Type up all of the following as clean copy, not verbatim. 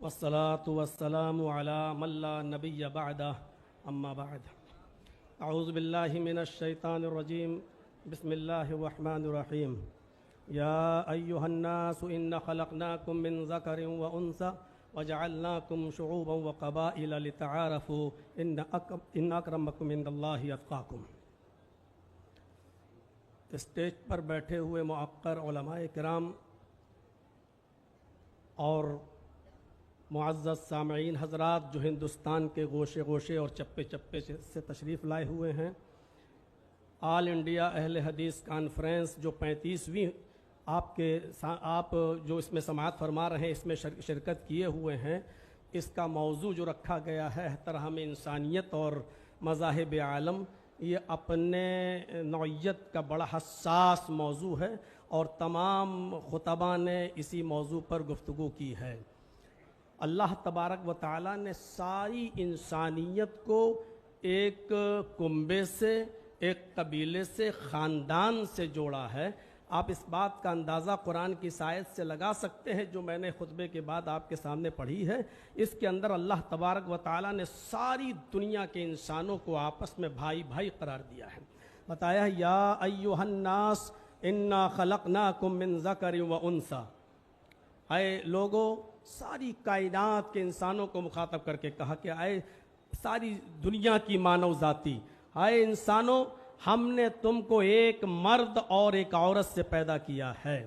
والصلاة والسلام على من لا نبي بعده أما بعد أعوذ بالله من الشيطان الرجيم بسم الله الرحمن الرحيم يا أيها الناس إنا خلقناكم من ذكر وأنثى وجعلناكم شعوبا وقبائل لتعارفوا إن أكرمكم عند الله أتقاكم۔ اسٹیج پر بیٹھے ہوئے معقر علماء کرام اور معزز سامعین حضرات جو ہندوستان کے گوشے گوشے اور چپے چپے سے تشریف لائے ہوئے ہیں، آل انڈیا اہل حدیث کانفرنس جو 35ویں آپ جو اس میں سماعت فرما رہے ہیں، اس میں شرکت کیے ہوئے ہیں، اس کا موضوع جو رکھا گیا ہے احترام انسانیت اور مذاہب عالم، یہ اپنے نوعیت کا بڑا حساس موضوع ہے اور تمام خطباء نے اسی موضوع پر گفتگو کی ہے۔ اللہ تبارک و تعالیٰ نے ساری انسانیت کو ایک کنبے سے، ایک قبیلے سے، خاندان سے جوڑا ہے۔ آپ اس بات کا اندازہ قرآن کی آیت سے لگا سکتے ہیں جو میں نے خطبے کے بعد آپ کے سامنے پڑھی ہے۔ اس کے اندر اللہ تبارک و تعالیٰ نے ساری دنیا کے انسانوں کو آپس میں بھائی بھائی قرار دیا ہے۔ بتایا یا ایھا الناس انا خلقناکم من ذکر و انثی، اے لوگو، ساری کائنات کے انسانوں کو مخاطب کر کے کہا کہ اے ساری دنیا کی مانو ذاتی، اے انسانوں، ہم نے تم کو ایک مرد اور ایک عورت سے پیدا کیا ہے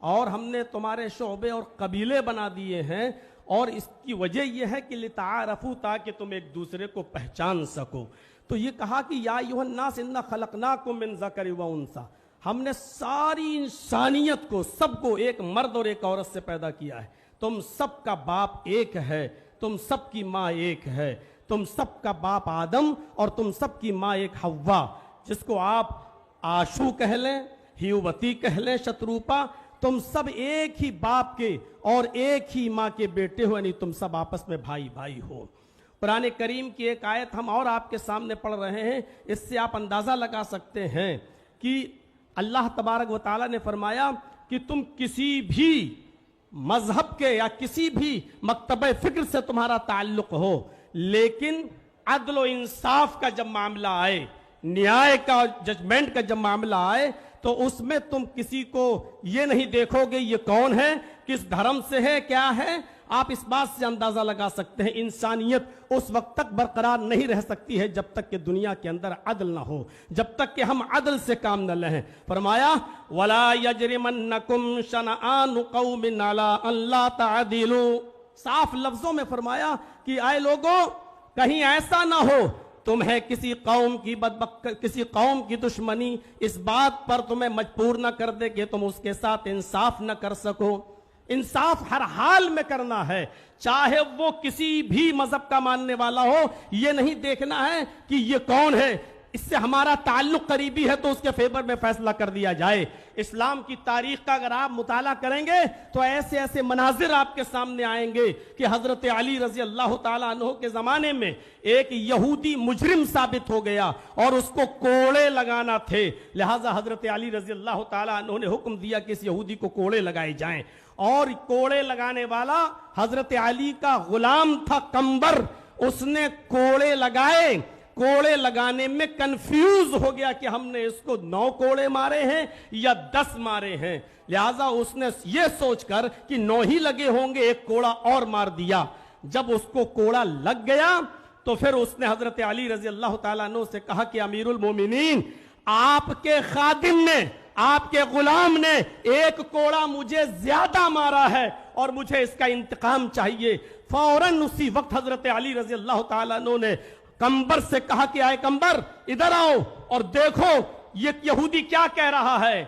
اور ہم نے تمہارے شعبے اور قبیلے بنا دیے ہیں، اور اس کی وجہ یہ ہے کہ لتعارفوا، تاکہ تم ایک دوسرے کو پہچان سکو۔ تو یہ کہا کہ یا ایھا الناس انا خلقناکم من ذکر و انثی، ہم نے ساری انسانیت کو، سب کو ایک مرد اور ایک عورت سے پیدا کیا ہے۔ تم سب کا باپ ایک ہے، تم سب کی ماں ایک ہے، تم سب کا باپ آدم اور تم سب کی ماں ایک حوا، جس کو آپ آشو کہہ لیں، ہیووتی کہہ لیں، شتروپا، تم سب ایک ہی باپ کے اور ایک ہی ماں کے بیٹے ہو، یعنی تم سب آپس میں بھائی بھائی ہو۔ قرآن کریم کی ایک آیت ہم اور آپ کے سامنے پڑھ رہے ہیں، اس سے آپ اندازہ لگا سکتے ہیں کہ اللہ تبارک و تعالیٰ نے فرمایا کہ تم کسی بھی مذہب کے یا کسی بھی مکتبہ فکر سے تمہارا تعلق ہو، لیکن عدل و انصاف کا جب معاملہ آئے، نیائے کا، ججمنٹ کا جب معاملہ آئے، تو اس میں تم کسی کو یہ نہیں دیکھو گے یہ کون ہے، کس دھرم سے ہے، کیا ہے۔ آپ اس بات سے اندازہ لگا سکتے ہیں انسانیت اس وقت تک برقرار نہیں رہ سکتی ہے جب تک کہ دنیا کے اندر عدل نہ ہو، جب تک کہ ہم عدل سے کام نہ لیں۔ فرمایا وَلَا يَجْرِمَنَّكُمْ شَنَآنُ قَوْمٍ عَلَىٰ أَن لَا تَعْدِلُوا، صاف لفظوں میں فرمایا کہ اے لوگوں، کہیں ایسا نہ ہو تمہیں کسی قوم کی دشمنی اس بات پر تمہیں مجبور نہ کر دے کہ تم اس کے ساتھ انصاف نہ کر سکو۔ انصاف ہر حال میں کرنا ہے، چاہے وہ کسی بھی مذہب کا ماننے والا ہو۔ یہ نہیں دیکھنا ہے کہ یہ کون ہے، اس سے ہمارا تعلق قریبی ہے تو اس کے فیور میں فیصلہ کر دیا جائے۔ اسلام کی تاریخ کا اگر آپ مطالعہ کریں گے تو ایسے ایسے مناظر آپ کے سامنے آئیں گے کہ حضرت علی رضی اللہ تعالیٰ عنہ کے زمانے میں ایک یہودی مجرم ثابت ہو گیا اور اس کو کوڑے لگانا تھے، لہٰذا حضرت علی رضی اللہ تعالیٰ عنہ نے حکم دیا کہ اس یہودی کو کوڑے لگائے جائیں، اور کوڑے لگانے والا حضرت علی کا غلام تھا قمبر۔ اس نے کوڑے لگائے، کوڑے لگانے میں کنفیوز ہو گیا کہ ہم نے اس کو 9 کوڑے مارے ہیں یا 10 مارے ہیں، لہٰذا اس نے یہ سوچ کر کہ 9 ہی لگے ہوں گے، ایک کوڑا اور مار دیا۔ جب اس کو کوڑا لگ گیا تو پھر اس نے حضرت علی رضی اللہ تعالیٰ عنہ سے کہا کہ امیر المومنین، آپ کے خادم نے، آپ کے غلام نے ایک کوڑا مجھے زیادہ مارا ہے اور مجھے اس کا انتقام چاہیے۔ فوراً اسی وقت حضرت علی رضی اللہ تعالیٰ عنہ نے قمبر سے کہا کہ اے قمبر، ادھر آؤ اور دیکھو یہ یہودی کیا کہہ رہا ہے۔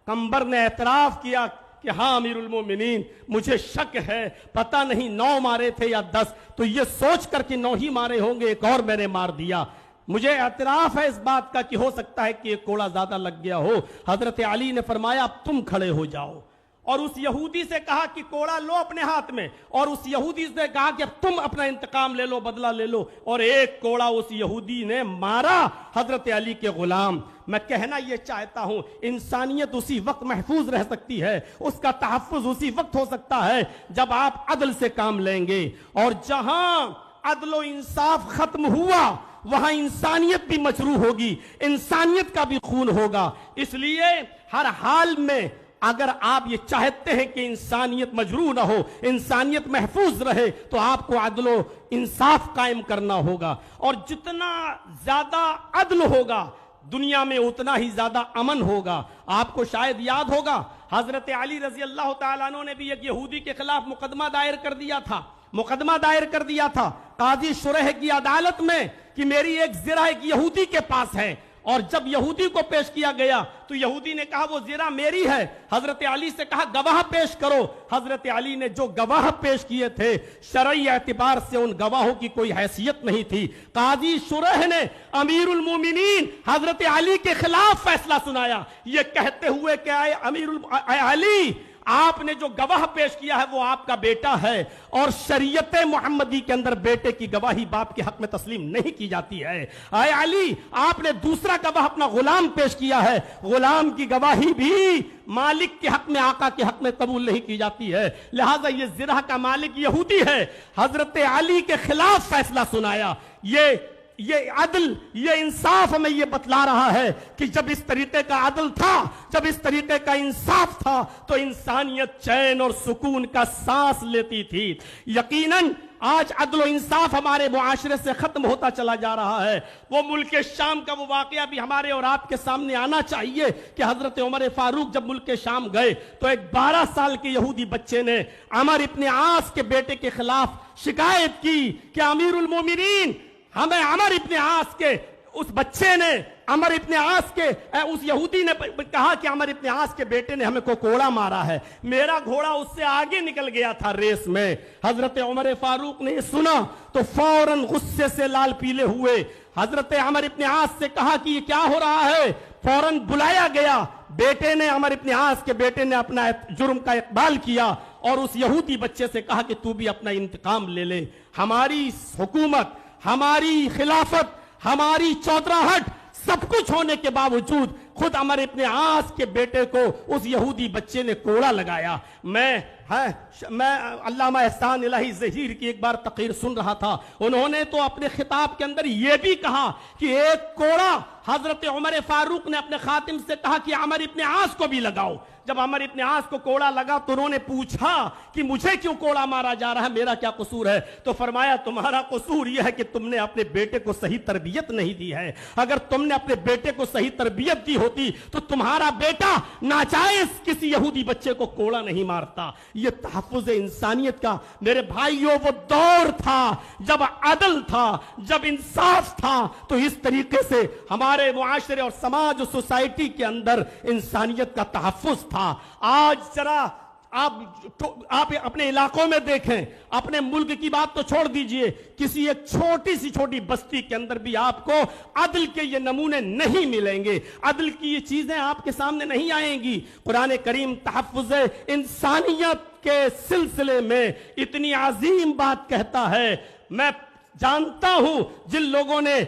قمبر نے اعتراف کیا کہ ہاں امیر المومنین، مجھے شک ہے، پتہ نہیں 9 مارے تھے یا 10، تو یہ سوچ کر کہ 9 ہی مارے ہوں گے، ایک اور میں نے مار دیا۔ مجھے اعتراف ہے اس بات کا کہ ہو سکتا ہے کہ ایک کوڑا زیادہ لگ گیا ہو۔ حضرت علی نے فرمایا اب تم کھڑے ہو جاؤ، اور اس یہودی سے کہا کہ کوڑا لو اپنے ہاتھ میں، اور اس یہودی سے کہا کہ اب تم اپنا انتقام لے لو، بدلہ لے لو، اور ایک کوڑا اس یہودی نے مارا حضرت علی کے غلام۔ میں کہنا یہ چاہتا ہوں انسانیت اسی وقت محفوظ رہ سکتی ہے، اس کا تحفظ اسی وقت ہو سکتا ہے جب آپ عدل سے کام لیں گے، اور جہاں عدل و انصاف ختم ہوا وہاں انسانیت بھی مجروح ہوگی، انسانیت کا بھی خون ہوگا۔ اس لیے ہر حال میں اگر آپ یہ چاہتے ہیں کہ انسانیت مجروح نہ ہو، انسانیت محفوظ رہے، تو آپ کو عدل و انصاف قائم کرنا ہوگا، اور جتنا زیادہ عدل ہوگا دنیا میں اتنا ہی زیادہ امن ہوگا۔ آپ کو شاید یاد ہوگا حضرت علی رضی اللہ تعالیٰ عنہ نے بھی ایک یہودی کے خلاف مقدمہ دائر کر دیا تھا قاضی شریح کی عدالت میں کہ میری ایک زرہ ایک یہودی کے پاس ہے، اور جب یہودی کو پیش کیا گیا تو یہودی نے کہا وہ زرہ میری ہے۔ حضرت علی سے کہا گواہ پیش کرو۔ حضرت علی نے جو گواہ پیش کیے تھے شرعی اعتبار سے ان گواہوں کی کوئی حیثیت نہیں تھی۔ قاضی شریح نے امیر المومنین حضرت علی کے خلاف فیصلہ سنایا، یہ کہتے ہوئے کہ اے علی، آپ نے جو گواہ پیش کیا ہے وہ آپ کا بیٹا ہے، اور شریعت محمدی کے اندر بیٹے کی گواہی باپ کے حق میں تسلیم نہیں کی جاتی ہے۔ اے علی، آپ نے دوسرا گواہ اپنا غلام پیش کیا ہے، غلام کی گواہی بھی مالک کے حق میں، آقا کے حق میں قبول نہیں کی جاتی ہے، لہٰذا یہ زرہ کا مالک یہودی ہے۔ حضرت علی کے خلاف فیصلہ سنایا۔ یہ عدل، یہ انصاف ہمیں یہ بتلا رہا ہے کہ جب اس طریقے کا عدل تھا، جب اس طریقے کا انصاف تھا تو انسانیت چین اور سکون کا سانس لیتی تھی۔ یقیناً آج عدل و انصاف ہمارے معاشرے سے ختم ہوتا چلا جا رہا ہے۔ وہ ملک شام کا وہ واقعہ بھی ہمارے اور آپ کے سامنے آنا چاہیے کہ حضرت عمر فاروق جب ملک شام گئے تو ایک 12 سال کے یہودی بچے نے عمر ابن عاص کے بیٹے کے خلاف شکایت کی کہ امیر المومنین، ہمیں عمر ابن عاص کے اس بچے نے، عمر ابن عاص کے اس یہودی نے کہا کہ عمر ابن عاص کے بیٹے نے ہمیں کو کوڑا مارا ہے، میرا گھوڑا اس سے آگے نکل گیا تھا ریس میں۔ حضرت عمر فاروق نے سنا تو فوراً غصے سے لال پیلے ہوئے حضرت عمر ابن عاص سے کہا کہ یہ کیا ہو رہا ہے۔ فوراً بلایا گیا، بیٹے نے، عمر ابن عاص کے بیٹے نے اپنا جرم کا اقبال کیا اور اس یہودی بچے سے کہا کہ تو بھی اپنا انتقام لے لے۔ ہماری حکومت، ہماری خلافت، ہماری چودراہٹ سب کچھ ہونے کے باوجود خود عمر ابن عاص کے بیٹے کو اس یہودی بچے نے کوڑا لگایا۔ میں علامہ احسان الہی ظہیر کی ایک بار تقریر سن رہا تھا، انہوں نے تو اپنے خطاب کے اندر یہ بھی کہا کہ ایک کوڑا حضرت عمر فاروق نے اپنے خاتم سے کہا کہ عمر ابن عاص کو بھی لگاؤ۔ جب عمر ابن عاص کو کوڑا لگا تو انہوں نے پوچھا کہ مجھے کیوں کوڑا مارا جا رہا ہے، میرا کیا قصور ہے؟ تو فرمایا تمہارا قصور یہ ہے کہ تم نے اپنے بیٹے کو صحیح تربیت نہیں دی ہے، اگر تم نے اپنے بیٹے کو صحیح تربیت دی ہوتی تو تمہارا بیٹا ناجائز کسی یہودی بچے کو کوڑا نہیں مارتا۔ یہ تحفظ انسانیت کا میرے بھائیوں وہ دور تھا جب عدل تھا، جب انصاف تھا، تو اس طریقے سے ہمارے معاشرے اور سماج اور سوسائٹی کے اندر انسانیت کا تحفظ تھا۔ آج ذرا آپ اپنے علاقوں میں دیکھیں، اپنے ملک کی بات تو چھوڑ دیجئے، کسی ایک چھوٹی بستی کے اندر بھی آپ کو عدل کے یہ نمونے نہیں ملیں گے، عدل کی یہ چیزیں آپ کے سامنے نہیں آئیں گی۔ قرآن کریم تحفظ انسانیت کے سلسلے میں اتنی عظیم بات کہتا ہے۔ میں جانتا ہوں جن لوگوں نے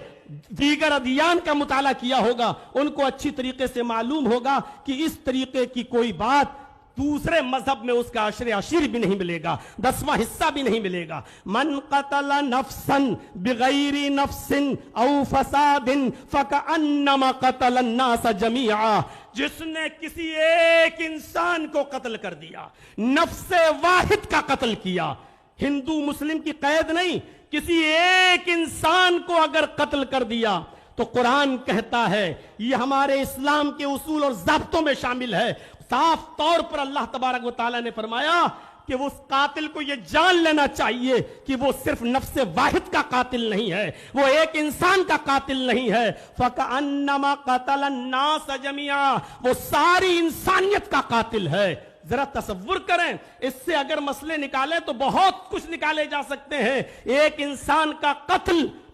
دیگر ادیان کا مطالعہ کیا ہوگا ان کو اچھی طریقے سے معلوم ہوگا کہ اس طریقے کی کوئی بات دوسرے مذہب میں اس کا عشر بھی نہیں ملے گا، 10واں حصہ بھی نہیں ملے گا۔ من قتل نفسا بغیر نفس او فساد فکأنما قتل الناس جميعا، جس نے کسی ایک انسان کو قتل کر دیا، نفس واحد کا قتل کیا، ہندو مسلم کی قید نہیں، کسی ایک انسان کو اگر قتل کر دیا تو قرآن کہتا ہے، یہ ہمارے اسلام کے اصول اور ضابطوں میں شامل ہے، صاف طور پر اللہ تبارک و تعالیٰ نے فرمایا کہ اس قاتل کو یہ جان لینا چاہیے کہ وہ صرف نفس واحد کا قاتل نہیں ہے، وہ ایک انسان کا قاتل نہیں ہے۔ فَكَأَنَّمَا قَتَلَ النَّاسَ جَمِيعًا، وہ ساری انسانیت کا قاتل ہے۔ ذرا تصور کریں، اس سے اگر مسئلے نکالے تو بہت کچھ نکالے جا سکتے ہیں۔ ایک انسان کا قتل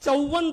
54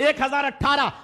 1018।